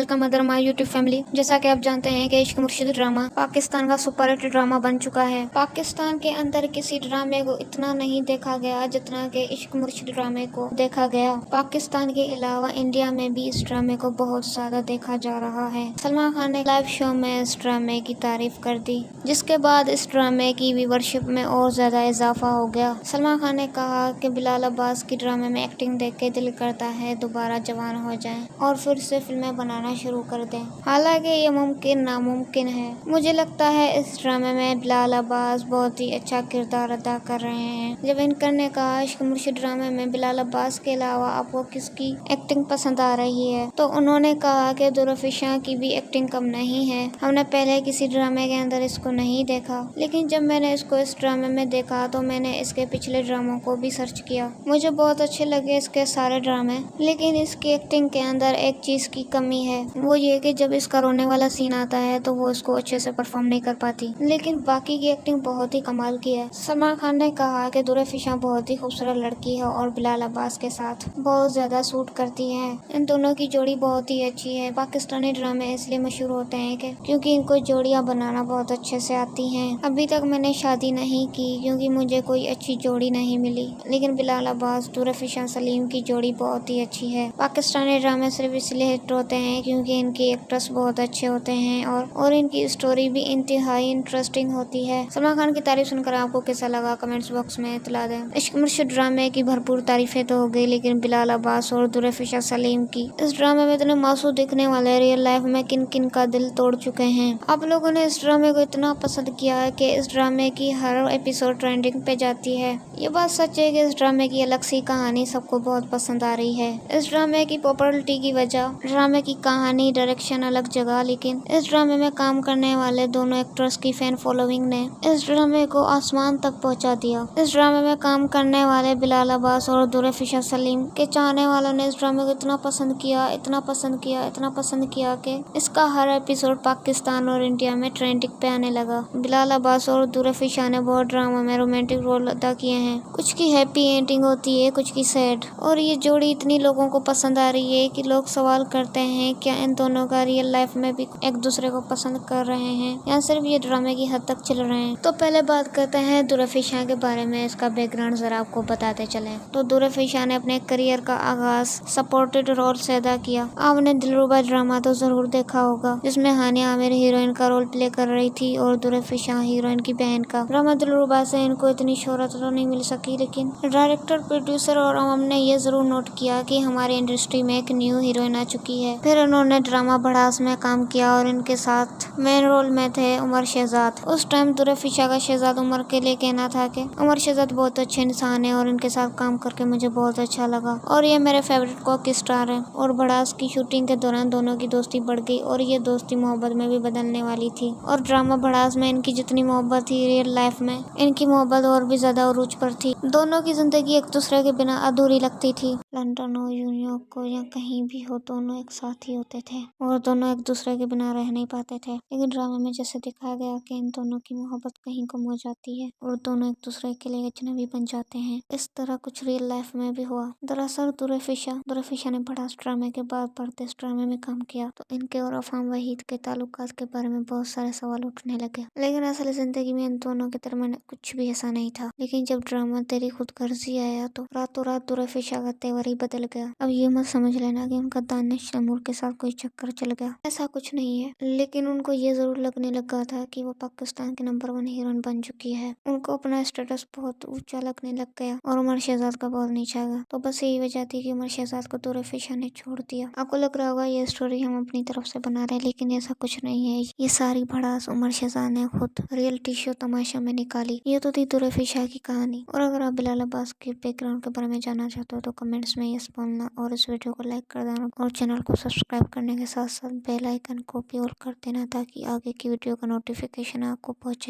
Welcome mother my YouTube family. जैसा कि आप जानते हैं कि इश्क मुर्शिद ड्रामा पाकिस्तान का सुपर हिट ड्रामा बन चुका है। पाकिस्तान के अंदर किसी ड्रामे को इतना नहीं देखा गया जितना कि इश्क मुर्शिद ड्रामे को देखा गया। पाकिस्तान के अलावा इंडिया में भी इस ड्रामे को बहुत ज्यादा देखा जा रहा है। सलमान खान ने लाइव शो में इस ड्रामे की तारीफ कर दी, जिसके बाद इस ड्रामे की व्यूवरशिप में और ज्यादा इजाफा हो गया। सलमान खान ने कहा कि बिलाल अब्बास की ड्रामे में एक्टिंग देख के दिल करता है दोबारा जवान हो जाएं और फिर से फिल्में बनाना शुरू कर दें। हालांकि ये मुमकिन नामुमकिन है। मुझे लगता है इस ड्रामे में बिलाल अब्बास बहुत ही अच्छा किरदार अदा कर रहे हैं। जब एंकर ने कहा इश्क मुर्शिद ड्रामे में बिलाल अब्बास के अलावा आपको किसकी एक्टिंग पसंद आ रही है, तो उन्होंने कहा कि दुरफिशा की भी एक्टिंग कम नहीं है। हमने पहले किसी ड्रामे के अंदर इसको नहीं देखा, लेकिन जब मैंने इसको इस ड्रामे में देखा तो मैंने इसके पिछले ड्रामों को भी सर्च किया। मुझे बहुत अच्छे लगे इसके सारे ड्रामे, लेकिन इसकी एक्टिंग के अंदर एक चीज की कमी है, वो ये कि जब इसका रोने वाला सीन आता है तो वो इसको अच्छे से परफॉर्म नहीं कर पाती, लेकिन बाकी की एक्टिंग बहुत ही कमाल की है। सलमान खान ने कहा कि दुरफिशा बहुत ही खूबसूरत लड़की है और बिलाल अब्बास के साथ बहुत ज्यादा सूट करती है। इन दोनों की जोड़ी बहुत ही अच्छी है। पाकिस्तानी ड्रामे इसलिए मशहूर होते हैं कि क्योंकि इनको जोड़ियां बनाना बहुत अच्छे से आती हैं। अभी तक मैंने शादी नहीं की क्योंकि मुझे कोई अच्छी जोड़ी नहीं मिली, लेकिन बिलाल अब्बास दुरफिशा सलीम की जोड़ी बहुत ही अच्छी है। पाकिस्तानी ड्रामे सिर्फ इसलिए हिट होते हैं क्योंकि इनके एक्ट्रेस बहुत अच्छे होते हैं और इनकी स्टोरी भी इंतहाई इंटरेस्टिंग होती है। सलमान खान की तारीफ सुनकर आपको कैसा लगा कमेंट्स बॉक्स में इतला दें। इश्क मुर्शिद ड्रामे की भरपूर तारीफें तो हो गई, लेकिन बिलाल अब्बास और दुरफिशा सलीम की इस ड्रामे में इतने मासूम दिखने वाले रियल लाइफ में किन किन का दिल तोड़ चुके हैं। आप लोगों ने इस ड्रामे को इतना पसंद किया है कि इस ड्रामे की हर एपिसोड ट्रेंडिंग पे जाती है। ये बात सच है कि इस ड्रामे की अलग सी कहानी सबको बहुत पसंद आ रही है। इस ड्रामे की पॉपुलैरिटी की वजह ड्रामे की कहानी, डायरेक्शन अलग जगह, लेकिन इस ड्रामे में काम करने वाले दोनों एक्टर्स की फैन फॉलोइंग ने इस ड्रामे को आसमान तक पहुंचा दिया। इस ड्रामे में काम करने वाले बिलाल अब्बास और दुरफिशा सलीम के चाहने वालों ने इस ड्रामे को इतना पसंद किया, इतना पसंद किया, इतना पसंद किया कि इसका हर एपिसोड पाकिस्तान और इंडिया में ट्रेंडिंग पे आने लगा। बिलाल अब्बास और दुरफिशा ने बहुत ड्रामा में रोमांटिक रोल अदा किए हैं। कुछ की हैप्पी एंडिंग होती है, कुछ की सैड, और ये जोड़ी इतनी लोगों को पसंद आ रही है कि लोग सवाल करते हैं क्या इन दोनों का रियल लाइफ में भी एक दूसरे को पसंद कर रहे हैं या सिर्फ ये ड्रामे की हद तक चल रहे हैं। तो पहले बात करते हैं दुरफिशा के बारे में। इसका बैकग्राउंड जरा आपको बताते चले तो दुरफिशा ने अपने करियर का आगाज सपोर्टेड रोल से अदा किया। आपने दिलरुबा ड्रामा तो जरूर देखा होगा, जिसमें हानिया आमिर हीरोइन का रोल प्ले कर रही थी और दुरफिशा हीरोइन की बहन का। ड्रामा दिलरुबा से इनको इतनी शोहरत तो नहीं मिल सकी, लेकिन डायरेक्टर, प्रोड्यूसर और आवाम ने ये जरूर नोट किया कि हमारी इंडस्ट्री में एक न्यू हीरोइन आ चुकी है। फिर उन्होंने ड्रामा भड़ास में काम किया और इनके साथ मेन रोल में थे उमर शहजाद। उस टाइम दुरफिशा का शहजाद उमर के लिए कहना था कि उमर शहजाद बहुत अच्छे इंसान है और इनके साथ काम करके मुझे बहुत अच्छा लगा और ये मेरे फेवरेट को स्टार है। और भड़ास की शूटिंग के दौरान दोनों की दोस्ती बढ़ गई और ये दोस्ती मोहब्बत में भी बदलने वाली थी। और ड्रामा भड़ास में इनकी जितनी मोहब्बत थी, रियल लाइफ में इनकी मोहब्बत और भी ज्यादा उरूज पर थी। दोनों की जिंदगी एक दूसरे के बिना अधूरी लगती थी। लंदन हो, न्यूयॉर्क हो या कहीं भी हो, दोनों एक साथ ही होते थे और दोनों एक दूसरे के बिना रह नहीं पाते थे। लेकिन ड्रामा में जैसे दिखाया गया कि इन दोनों की मोहब्बत कहीं गुम हो जाती है और दोनों एक दूसरे के लिए अजनबी बन जाते हैं, इस तरह कुछ रियल लाइफ में भी हुआ। दरअसल दुरफिशा ने भड़ास ड्रामे के बाद परदेस ड्रामे में काम किया तो इनके और अफाम वहीद के ताल्लुकात के बारे में बहुत सारे सवाल उठने लगे। लेकिन असल जिंदगी में इन दोनों के दरमियान कुछ भी ऐसा नहीं था। लेकिन जब ड्रामा तेरी खुदगर्जी आया तो रातों रात दुरफिशा का तेवर ही बदल गया। अब ये मत समझ लेना कि उनका दानिश तैमूर के साथ कोई चक्कर चल गया, ऐसा कुछ नहीं है। लेकिन उनको ये जरूर लगने लगा था कि वो पाकिस्तान की नंबर 1 हीरोइन बन चुकी है। उनको अपना स्टेटस बहुत ऊंचा लगने लग गया और उमर शहजाद का बहुत नीचा गया। तो बस यही वजह थी कि उमर शहजाद को दुरफिशा ने छोड़ दिया। आपको लग रहा होगा ये स्टोरी हम अपनी तरफ से बना रहे हैं, लेकिन ऐसा कुछ नहीं है। ये सारी भड़ास उमर शहजाद ने खुद रियलिटी शो तमाशा में निकाली। ये तो थी दुरफिशा की कहानी। और अगर आप बिलाल अब्बास के बैकग्राउंड के बारे में जानना चाहते हो तो कमेंट्स में यस बोलना और इस वीडियो को लाइक कर देना और चैनल को सब्सक्राइब करने के साथ साथ बेल आइकन को भी ऑल कर देना ताकि आगे की वीडियो का नोटिफिकेशन आपको पहुंचे।